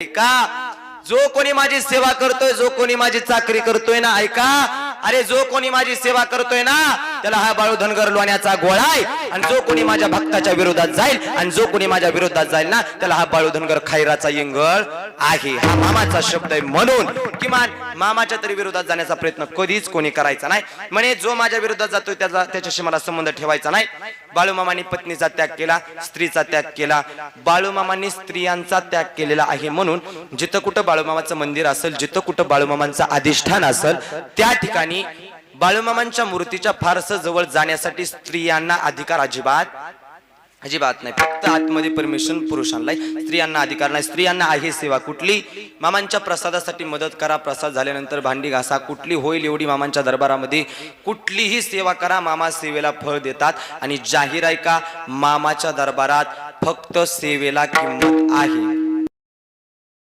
ऐका, जो कोणी माझी सेवा करतोय, जो कोणी माझी चाकरी करतोय ना, ऐका, अरे जो कोणी माझी सेवा करतोय ना त्याला हा बाळू धनगर लोण्याचा गोळा आहे, आणि जो कोणी माझ्या भक्ताच्या विरोधात जाईल आणि जो कोणी माझ्या विरोधात जाईल ना त्याला हा बाळू धनगर खैराचा इंगळ आहे. हा मामाचा शब्द आहे, म्हणून किमान मामाच्या तरी विरोधात जाण्याचा प्रयत्न कधीच कोणी करायचा नाही. म्हणे जो माझ्या विरोधात जातोय त्याच्याशी मला संबंध ठेवायचा नाही. बाळूमामांनी पत्नीचा त्याग केला, स्त्रीचा त्याग केला. बाळूमामांनी स्त्रियांचा त्याग केलेला आहे, म्हणून जिथं कुठं बाळूमामाचं मंदिर असेल, जिथं कुठं बाळूमामांचं अधिष्ठान असेल, त्या ठिकाणी बाळूमामांच्या मूर्तीच्या फारसं जवळ जाण्यासाठी स्त्रियांना अधिकार अजिबात नाही. फक्त आतमध्ये परमिशन पुरुषांना, स्त्रियांना अधिकार नाही. स्त्रियांना आहे सेवा कुठली? मामांच्या प्रसादासाठी मदत करा, प्रसाद झाल्यानंतर भांडी घासा, कुठली होईल एवढी मामांच्या दरबारामध्ये कुठलीही सेवा करा, मामा सेवेला फळ देतात. आणि जाहीर आहे का, मामाच्या दरबारात फक्त सेवेला किंमत आहे.